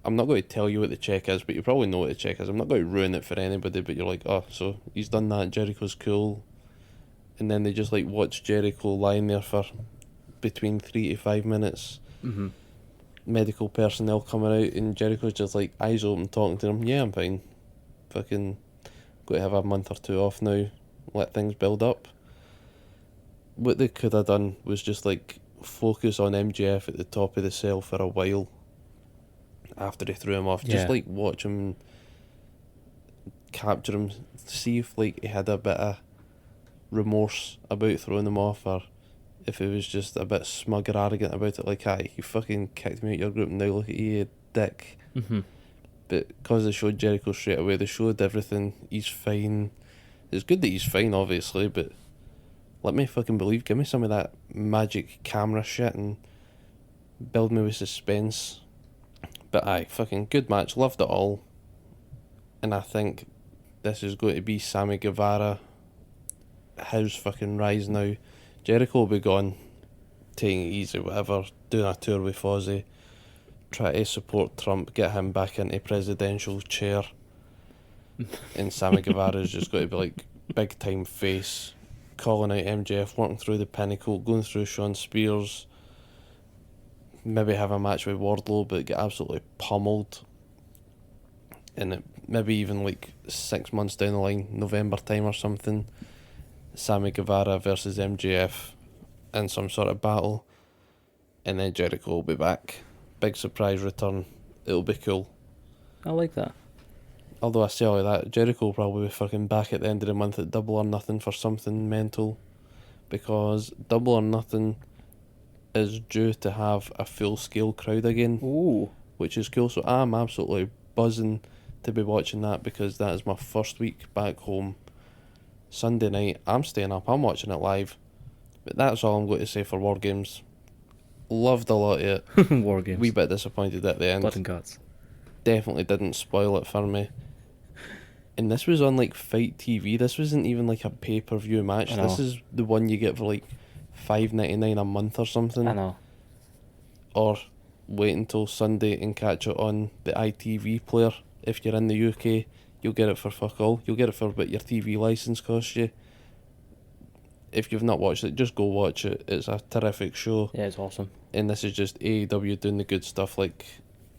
I'm not going to tell you what the check is, but you probably know what the check is. I'm not going to ruin it for anybody, but you're like, oh, so he's done that, Jericho's cool. And then they just like watch Jericho lying there for between 3 to 5 minutes. Mm-hmm. Medical personnel coming out, and Jericho's just like eyes open talking to them. Yeah, I'm fine. Fucking going to have a month or two off now. Let things build up. What they could have done was just like focus on MJF at the top of the cell for a while after he threw him off. Yeah. Just like watch him, capture him, see if like he had a bit of remorse about throwing him off, or if he was just a bit smug or arrogant about it, like, aye, you fucking kicked me out your group and now look at you dick. Mm-hmm. But because they showed Jericho straight away, they showed everything, he's fine. It's good that he's fine, obviously, but let me fucking believe, give me some of that magic camera shit and build me with suspense. But aye, fucking good match, loved it all. And I think this is going to be Sammy Guevara, his fucking rise now. Jericho will be gone, taking it easy, whatever, doing a tour with Fozzy, try to support Trump, get him back into presidential chair. And Sammy Guevara's just got to be like big time face, calling out MJF, working through the Pinnacle, going through Sean Spears, maybe have a match with Wardlow but get absolutely pummeled. And it, maybe even like 6 months down the line, November time or something, Sammy Guevara versus MJF in some sort of battle, and then Jericho will be back. Big surprise return. It'll be cool. I like that. Although I say all of that, Jericho will probably be fucking back at the end of the month at Double or Nothing for something mental, because Double or Nothing is due to have a full scale crowd again. Ooh. Which is cool. So I'm absolutely buzzing to be watching that, because that is my first week back home. Sunday night, I'm staying up, I'm watching it live. But that's all I'm going to say for War Games. Loved a lot of it. War Games. Wee bit disappointed at the end. Blood and guts. Definitely didn't spoil it for me. And this was on like Fight TV. This wasn't even like a pay-per-view match. I know. This is the one you get for like $5.99 a month or something. I know. Or wait until Sunday and catch it on the ITV player. If you're in the UK, you'll get it for fuck all. You'll get it for what your TV licence costs you. If you've not watched it, just go watch it. It's a terrific show. Yeah, it's awesome. And this is just AEW doing the good stuff. Like,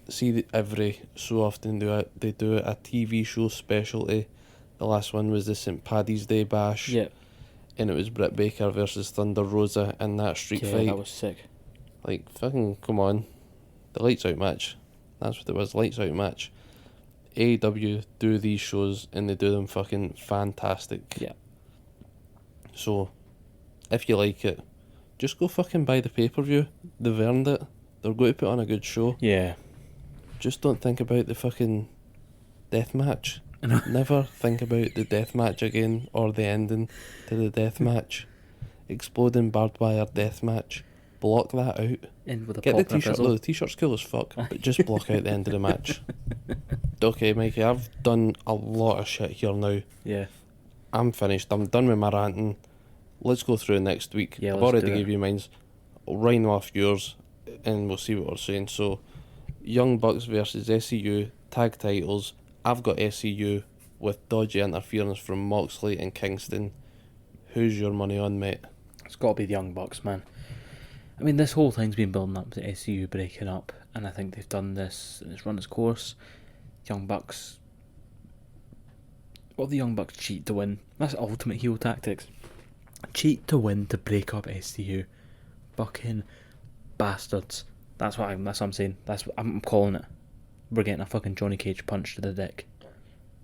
see, every so often they do a TV show specialty. The last one was the St. Paddy's Day Bash. Yeah. And it was Britt Baker versus Thunder Rosa in that street Yeah, fight. that was sick. Like, fucking come on. The lights out match. That's what it was, lights out match. AEW do these shows and they do them fucking fantastic. Yeah. So, if you like it, just go fucking buy the pay-per-view. They've earned it. They're going to put on a good show. Yeah. Just don't think about the fucking death match. Never think about the death match again, or the ending to the death match. Exploding barbed wire death match. Block that out. And with a Get the pop and a t-shirt. fizzle. No, the t-shirt's cool as fuck, but just block out the end of the match. Okay, Mikey, I've done a lot of shit here now. Yeah. I'm finished. I'm done with my ranting. Let's go through next week. Yeah, I've let's already do it. gave you mine. I'll rhyme off yours, and we'll see what we're saying. So, Young Bucks versus SCU, tag titles. I've got SCU with dodgy interference from Moxley and Kingston. Who's your money on, mate? It's got to be the Young Bucks, man. I mean, this whole thing's been building up to SCU breaking up, and I think they've done this, and it's run its course. Young Bucks... Well, the Young Bucks cheat to win. That's ultimate heel tactics. Cheat to win to break up SCU. Fucking bastards. That's what I'm saying. I'm calling it. We're getting a fucking Johnny Cage punch to the dick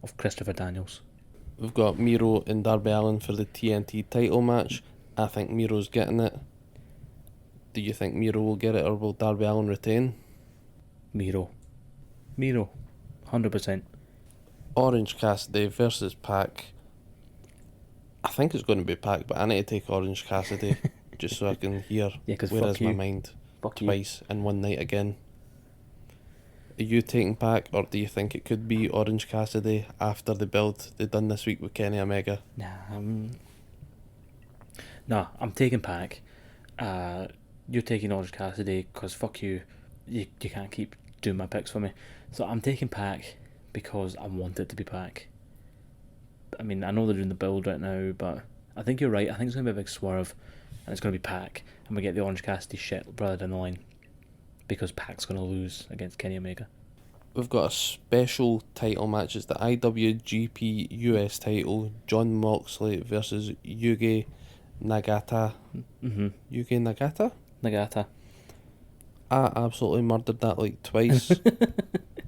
of Christopher Daniels. We've got Miro and Darby Allin for the TNT title match. I think Miro's getting it. Do you think Miro will get it, or will Darby Allin retain? Miro. 100%. Orange Cassidy versus Pac. I think it's going to be Pac, but I need to take Orange Cassidy just so I can hear Yeah, 'cause where fuck is my you. mind Fuck you. twice in one night again. Are you taking Pac, or do you think it could be Orange Cassidy after the build they've done this week with Kenny Omega? Nah, No, I'm taking Pac. You're taking Orange Cassidy because fuck you. You can't keep doing my picks for me. So I'm taking Pac because I want it to be Pac. I mean, I know they're doing the build right now, but I think you're right. I think it's going to be a big swerve, and it's going to be Pac, and we get the Orange Cassidy shit rather down the line because Pac's going to lose against Kenny Omega. We've got a special title match. It's the IWGP US title. Jon Moxley versus Yugi Nagata. Mm-hmm. Yugi Nagata? Nagata. I absolutely murdered that like twice.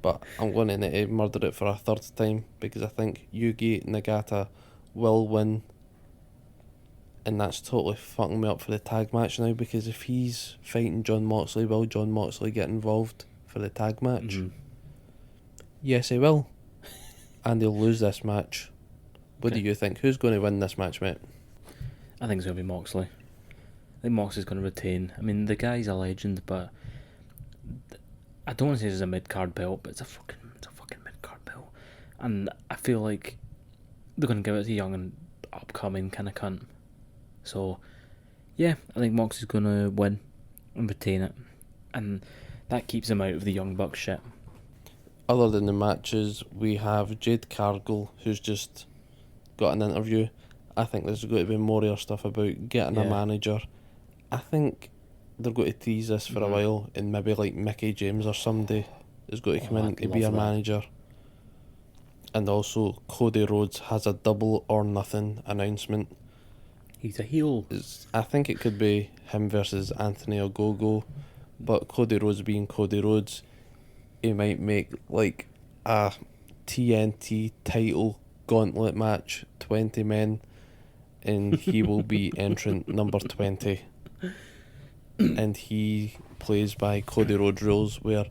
But I'm going to need to murder it for a third time because I think Yugi Nagata will win. And that's totally fucking me up for the tag match now, because if he's fighting Jon Moxley, will Jon Moxley get involved for the tag match? Mm-hmm. Yes, he will. And he'll lose this match. What do you think? Who's going to win this match, mate? I think it's going to be Moxley. I think Moxley's going to retain. I mean, the guy's a legend, but I don't want to say it's a mid-card belt, but it's a fucking mid-card belt. And I feel like they're going to give it to a young and upcoming kind of cunt. So, yeah, I think Moxley's going to win and retain it. And that keeps him out of the Young Bucks shit. Other than the matches, we have Jade Cargill, who's just got an interview. I think there's going to be more of stuff about getting a manager. I think they're going to tease this for a while, and maybe like Mickey James or somebody is going to come in to be a manager. And also, Cody Rhodes has a double or nothing announcement. He's a heel. I think it could be him versus Anthony Ogogo, but Cody Rhodes being Cody Rhodes, he might make like a TNT title gauntlet match, 20 men, and he will be entrant number 20. And he plays by Cody Rhodes rules, where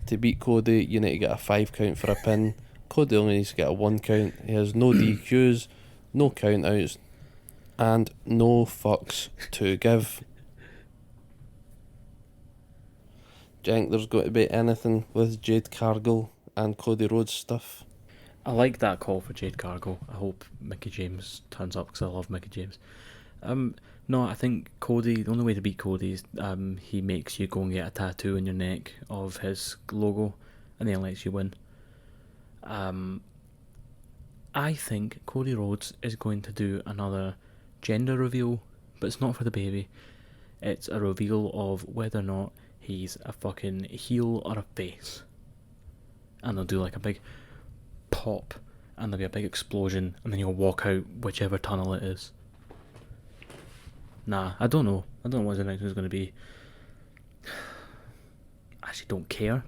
to beat Cody you need to get a 5 count for a pin. Cody only needs to get a 1 count. He has no DQs, no count outs, and no fucks to give. Do you think there's going to be anything with Jade Cargill and Cody Rhodes stuff? I like that call for Jade Cargill. I hope Mickey James turns up because I love Mickey James. No, I think Cody, the only way to beat Cody is he makes you go and get a tattoo on your neck of his logo and then lets you win. I think Cody Rhodes is going to do another gender reveal, but it's not for the baby. It's a reveal of whether or not he's a fucking heel or a face. And they'll do like a big pop, and there'll be a big explosion, and then you'll walk out whichever tunnel it is. Nah, I don't know. I don't know what his announcement is going to be. I actually don't care.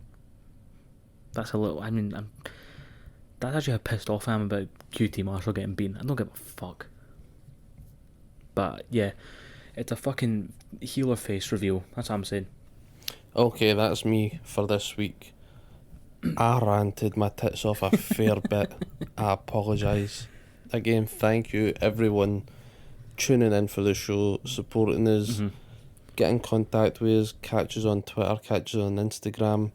That's a little... I mean, that's actually how pissed off I am about QT Marshall getting beaten. I don't give a fuck. But, yeah, it's a fucking heel or face reveal. That's what I'm saying. Okay, that's me for this week. I ranted my tits off a fair bit. I apologise. Again, thank you everyone tuning in for the show, supporting us, get in contact with us, catch us on Twitter, catch us on Instagram.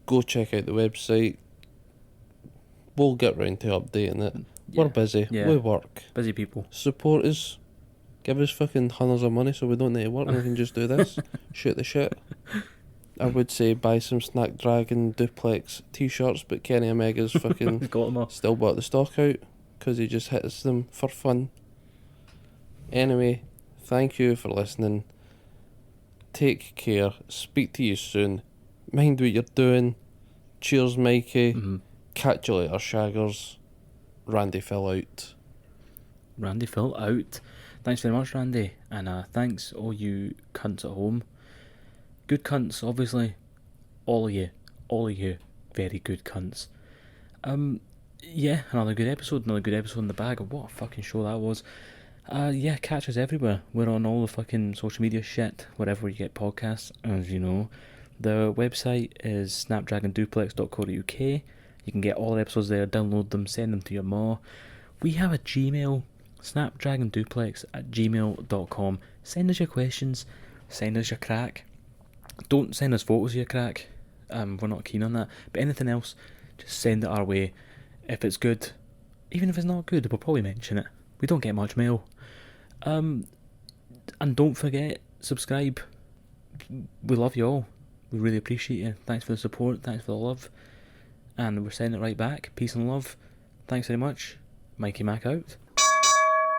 Go check out the website. We'll get round to updating it. We're busy. We work. Busy people. Support us. Give us fucking hundreds of money so we don't need to work and we can just do this. Shoot the shit. I would say buy some Snapdragon Duplex t-shirts, but Kenny Omega's fucking Got them all. still bought the stock out because he just hits them for fun. Anyway, thank you for listening. Take care. Speak to you soon. Mind what you're doing. Cheers, Mikey. Catch you later, Shaggers. Randy Phil out. Randy Phil out. Thanks very much, Randy. And thanks all you cunts at home. Good cunts, obviously. All of you. Very good cunts. Yeah, another good episode in the bag. What a fucking show that was. Yeah, catch us everywhere. We're on all the fucking social media shit, wherever you get podcasts, as you know. The website is snapdragonduplex.co.uk. You can get all the episodes there, download them, send them to your ma. We have a Gmail, snapdragonduplex@gmail.com. Send us your questions, send us your crack. Don't send us photos of your crack. We're not keen on that. But anything else, just send it our way. If it's good, even if it's not good, we'll probably mention it. We don't get much mail. And don't forget, subscribe. We love you all. We really appreciate you. Thanks for the support. Thanks for the love. And we're sending it right back. Peace and love. Thanks very much. Mikey Mac out.